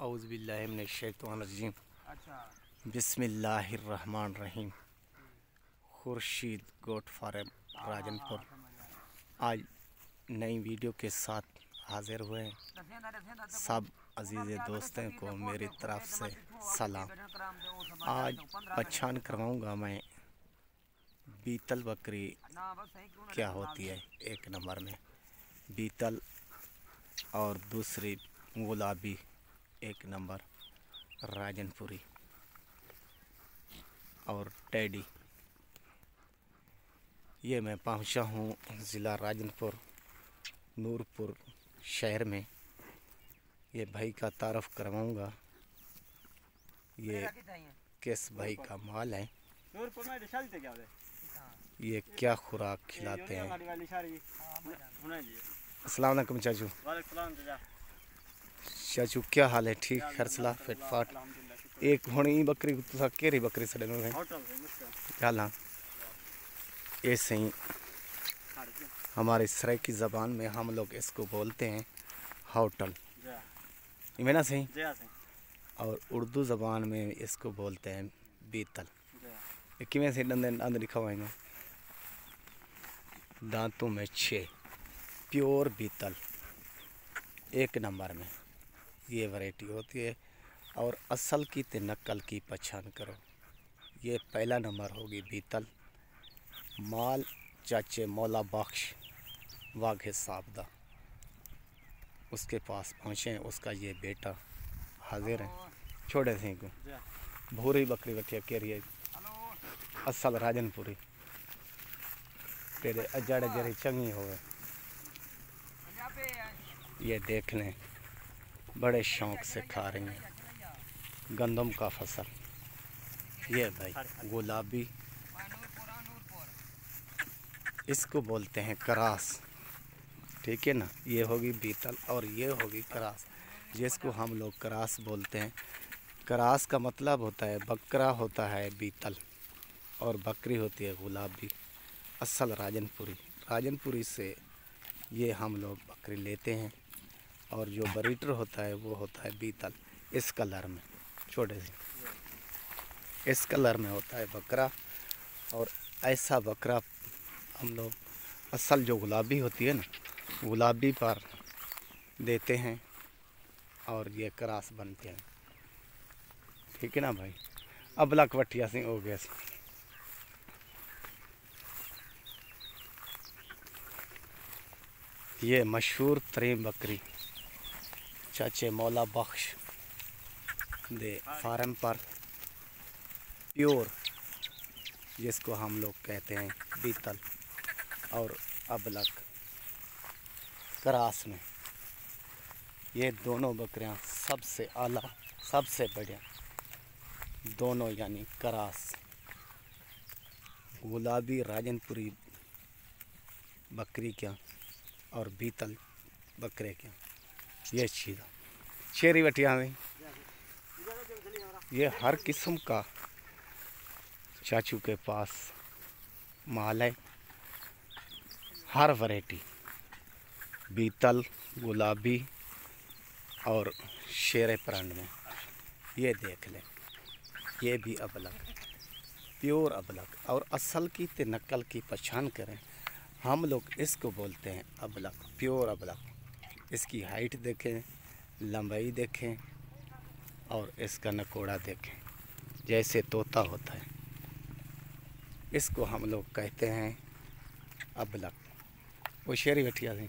औज़ु बिल्लाहि मिनश्शैतानिर्रजीम। बिस्मिल्लाहिर्रहमानिर्रहीम। Khurshid goat farm Rajanpur आज नई वीडियो के साथ हाजिर हुए हैं। सब अजीज़ दोस्तों को मेरी तरफ से सलाम। आज पहचान करवाऊंगा मैं बीतल बकरी क्या होती है। एक नंबर में बीतल और दूसरी गुलाबी एक नंबर राजनपुरी और टैडी। ये मैं पहुंचा हूं ज़िला राजनपुर नूरपुर शहर में। ये भाई का तारफ़ करवाऊंगा। ये किस भाई का माल है, ये क्या खुराक खिलाते हैं। अस्सलाम वालेकुम चाचू। चाचू क्या हाल है? ठीक खर्चला फिटफाट। एक होनी बकरी केरी बकरी सड़े में हाँ ऐसे ही हमारे सराइकी ज़बान में हम लोग इसको बोलते हैं होटल, इमें ना सही, और उर्दू ज़बान में इसको बोलते हैं बीतल। किमें से दंद लिखा हुआ है, दांतों में 6, प्योर बीतल एक नंबर में ये वैरायटी होती है। और असल की ते नकल की पहचान करो। ये पहला नंबर होगी बीतल। माल चाचे मौला बख्श वाघे साबदा उसके पास पहुँचे। उसका ये बेटा हाजिर है। छोड़े थे को भूरी बकरी बटिया कह रही है असल राजनपुरी। तेरे अजड़ जरी चंगी हो गए। ये देख लें, बड़े शौक से खा रही हैं गंदम का फसल। ये भाई गुलाबी, इसको बोलते हैं करास, ठीक है ना। ये होगी बीतल और ये होगी करास, जिसको हम लोग करास बोलते हैं। करास का मतलब होता है बकरा होता है बीतल और बकरी होती है गुलाबी। असल राजनपुरी, राजनपुरी से ये हम लोग बकरी लेते हैं। और जो ब्रीडर होता है वो होता है बीतल। इस कलर में छोटे से इस कलर में होता है बकरा। और ऐसा बकरा हम लोग असल जो गुलाबी होती है ना, गुलाबी पर देते हैं और ये करास बनते हैं, ठीक है ना भाई। अबला कवटिया सिंह हो गया। ये मशहूर तरीन बकरी चाचे मौला बख्श दे फार्म पर प्योर, जिसको हम लोग कहते हैं बीतल और अबलक करास में। ये दोनों बकरियां सबसे आला सबसे बढ़िया दोनों, यानी करास गुलाबी राजनपुरी बकरी क्या और बीतल बकरे क्या। ये चीज़ शेरी बटिया में ये हर किस्म का चाचू के पास माल है। हर वैरायटी बीतल गुलाबी और शेरे प्रांड में। ये देख लें, ये भी अबलक प्योर अबलक। और असल की ते नकल की पहचान करें, हम लोग इसको बोलते हैं अबलक, प्योर अबलक। इसकी हाइट देखें, लंबाई देखें और इसका नकोड़ा देखें, जैसे तोता होता है। इसको हम लोग कहते हैं अबलक। वो शेरी बैठिया थी।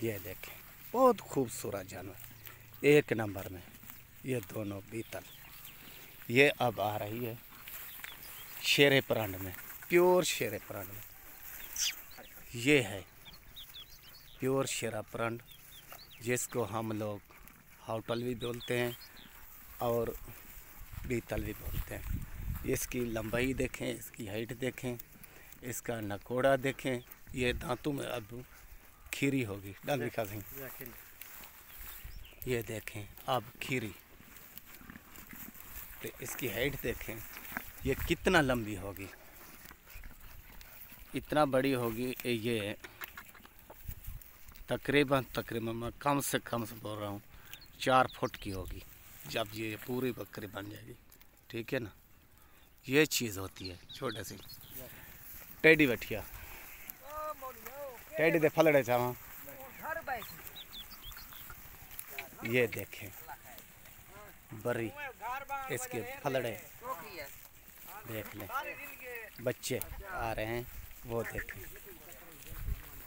ये देखें, बहुत खूबसूरत जानवर एक नंबर में। ये दोनों बीतल। ये अब आ रही है शेरे प्रांड में, प्योर शेरे प्रांड में। ये है प्योर शेरा प्रांड, जिसको हम लोग होटल भी बोलते हैं और बीतल भी बोलते हैं। इसकी लंबाई देखें, इसकी हाइट देखें, इसका नकोड़ा देखें। ये दांतों में अब खीरी होगी लिखा सिंह। ये देखें अब खीरी। तो इसकी हाइट देखें, ये कितना लंबी होगी, इतना बड़ी होगी। ये तकरीबन मैं कम से बोल रहा हूँ 4 फुट की होगी जब ये पूरी बकरी बन जाएगी। ठीक है ना, ये चीज़ होती है। छोटे सी टेडी बैठिया टेडी दे फलड़े चावा, ये देखें बरी इसके फलड़े देख लें, बच्चे आ रहे हैं वो देखें।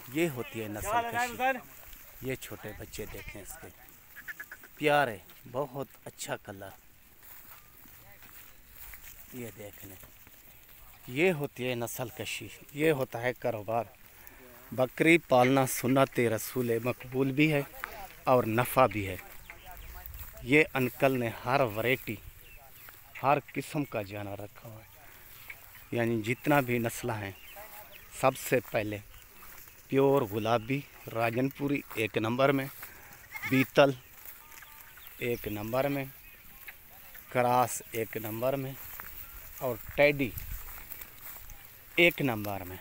ये होती है नस्ल कशी। ये छोटे बच्चे देखें इसके प्यारे, बहुत अच्छा कलर, ये देख लें। ये होती है नस्ल कशी, ये होता है कारोबार। बकरी पालना सुन्नत रसूल मकबूल भी है और नफ़ा भी है। ये अंकल ने हर वैरायटी, हर किस्म का जानवर रखा हुआ है, यानी जितना भी नस्ल हैं। सबसे पहले प्योर गुलाबी राजनपुरी 1 नंबर में, बीतल 1 नंबर में, क्रास 1 नंबर में और टेडी 1 नंबर में।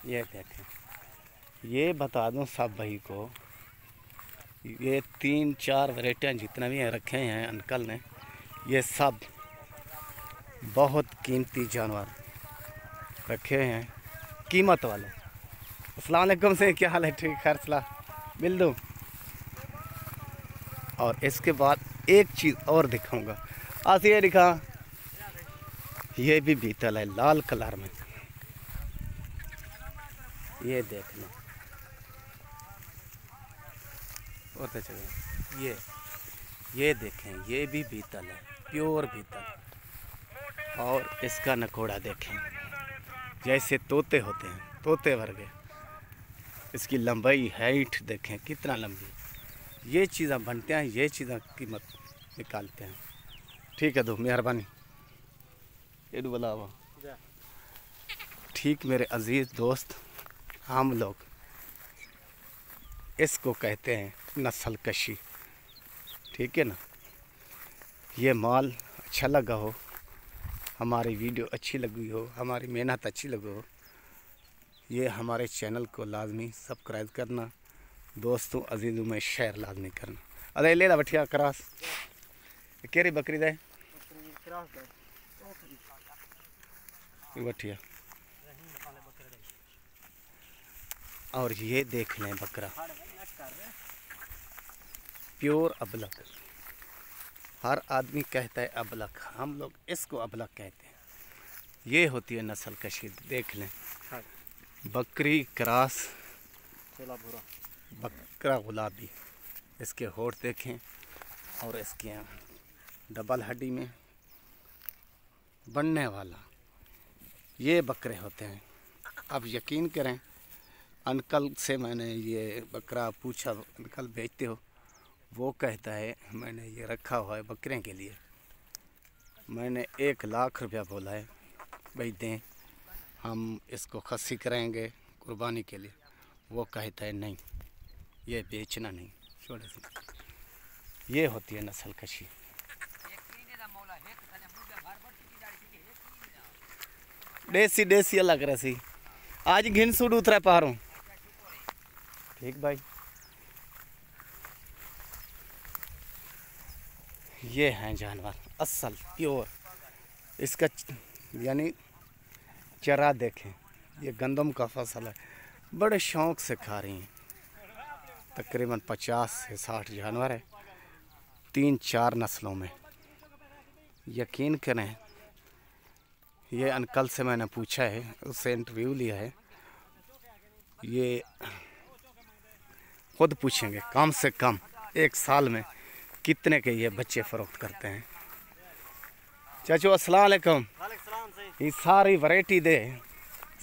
ये देखें, ये बता दूं सब भाई को, ये 3-4 वैरायटियाँ जितना भी रखे हैं अंकल ने, ये सब बहुत कीमती जानवर रखे हैं, कीमत वाले। अस्सलाम वालेकुम से, क्या हाल है? ठीक है, सलाह मिल दूँ। और इसके बाद एक चीज़ और दिखाऊंगा, आज ये दिखा, ये भी बीतल है लाल कलर में, ये देख लो। होते चले ये देखें, ये भी बीतल है, प्योर बीतल। और इसका नकोड़ा देखें, जैसे तोते होते हैं, तोते वर्गे। इसकी लंबाई हाइट देखें कितना लंबी। ये चीज़ें बनते हैं, ये चीज़ें कीमत निकालते हैं। ठीक है, दो मेहरबानी एडू बुलावा। ठीक मेरे अजीज़ दोस्त, हम लोग इसको कहते हैं नस्ल कशी। ठीक है ना, ये माल अच्छा लगा हो, हमारी वीडियो अच्छी लगी हो, हमारी मेहनत अच्छी लगी हो, ये हमारे चैनल को लाजमी सब्सक्राइब करना, दोस्तों अजीज़ों में शेयर लाजमी करना। अरे ले ला बठिया क्रास, केरी बकरी दे बठिया। और ये देख लें बकरा, प्योर अबलक। हर आदमी कहता है अबलक, हम लोग इसको अबलक कहते हैं। ये होती है नस्ल कशी। देख लें, बकरी क्रास, बकरा गुलाबी, इसके होठ देखें और इसके डबल हड्डी में बनने वाला, ये बकरे होते हैं। अब यकीन करें, अंकल से मैंने ये बकरा पूछा, अंकल बेचते हो? वो कहता है मैंने ये रखा हुआ है बकरे के लिए। मैंने 1 लाख रुपया बोला है, भाई दें, हम इसको खस्सी करेंगे कुर्बानी के लिए। वो कहता है नहीं, ये बेचना नहीं, छोड़े से। ये होती है नस्ल कशी। देसी अलग रसी, आज घिन सूट उतरा पा रहा हूँ। ठीक भाई, ये हैं जानवर असल प्योर। इसका यानी चरा देखें, ये गंदम का फसल है, बड़े शौक से खा रही हैं। तकरीबन 50 से 60 जानवर है, 3-4 नस्लों में। यकीन करें, ये अंकल से मैंने पूछा है, उससे इंटरव्यू लिया है, ये खुद पूछेंगे कम से कम 1 साल में कितने के ये बच्चे फ़रोख्त करते हैं। चाचू अस्सलाम वालेकुम, ये सारी वैरायटी दे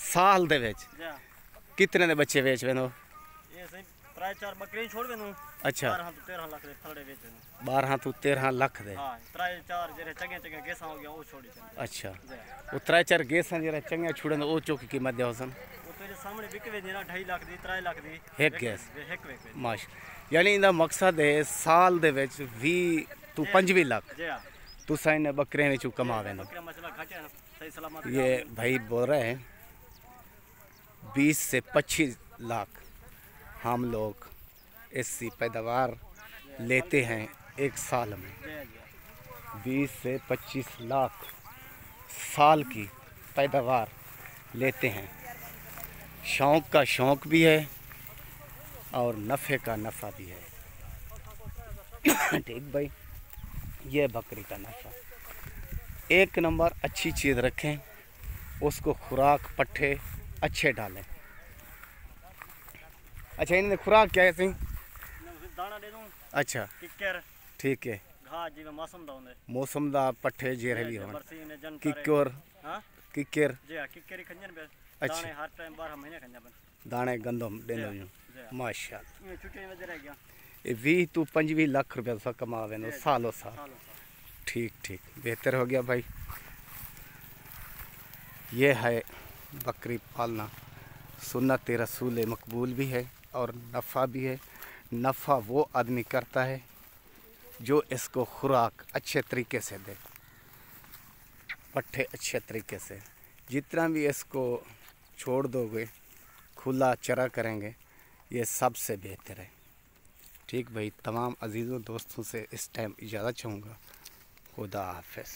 साल दे बेच कितने दे बच्चे बेच वेंदो? ये सही 3-4 बकरी छोड़ वेंदो। अच्छा, 12-13 लाख दे फलड़े बेच वेंदो। 12-13 लाख दे। हां, 3-4 जेरे चंगे गेसा हो गया वो छोड़ी चंगे। अच्छा, वो 3-4 गेसा जेरे चंगे छुड़न ओ चोक की कीमत देवसन? वो तेरे सामने बिक वेंदी ना 2.5 लाख दी, 3 लाख दी एक गैस। एक वे माश, यानी इंदा मकसद है साल दे विच 20 तू 25 लाख जी हां, तुसा इन बकरे विचों कमा वेंदो। बकरा मसला घटे सही सलामत। ये भाई बोल रहे हैं 20 से 25 लाख हम लोग इसकी पैदावार लेते हैं एक साल में। जय जय 20 से 25 लाख साल की पैदावार लेते हैं। शौक़ का शौक़ भी है और नफ़े का नफ़ा भी है। ठीक भाई, ये बकरी का नफ़ा। एक नंबर अच्छी चीज़ रखें, उसको खुराक पट्ठे अच्छे डालें। अच्छा, इन्हें खुराक क्या है सिंह? दाना दे दूं अच्छा किक्कर ठीक है, घास जिਵੇਂ मौसम ਦਾ ਹੁੰਦਾ मौसम दा पट्ठे जे रही होन बरसी ने जन किक्कर हां किक्कर जी हां किक्कर ही खंजन पे अच्छा। दाने हर टाइम 12 महीने खंजा बन दाने गंदम देंदो जी, जो जी। माशाअल्लाह। ये छुट्टी में रह गया ये 20 तो 25 लाख रुपया सा कमावे नो सालों साल। सालों साल ठीक ठीक, बेहतर हो गया भाई। ये है बकरी पालना, सुन्नत रसूल मकबूल भी है और नफ़ा भी है। नफ़ा वो आदमी करता है जो इसको खुराक अच्छे तरीके से दे, पट्ठे अच्छे तरीके से। जितना भी इसको छोड़ दोगे, खुला चरा करेंगे, ये सबसे बेहतर है। ठीक भाई, तमाम अजीज़ों दोस्तों से इस टाइम इजाज़त चाहूँगा। खुदा हाफ़िज़।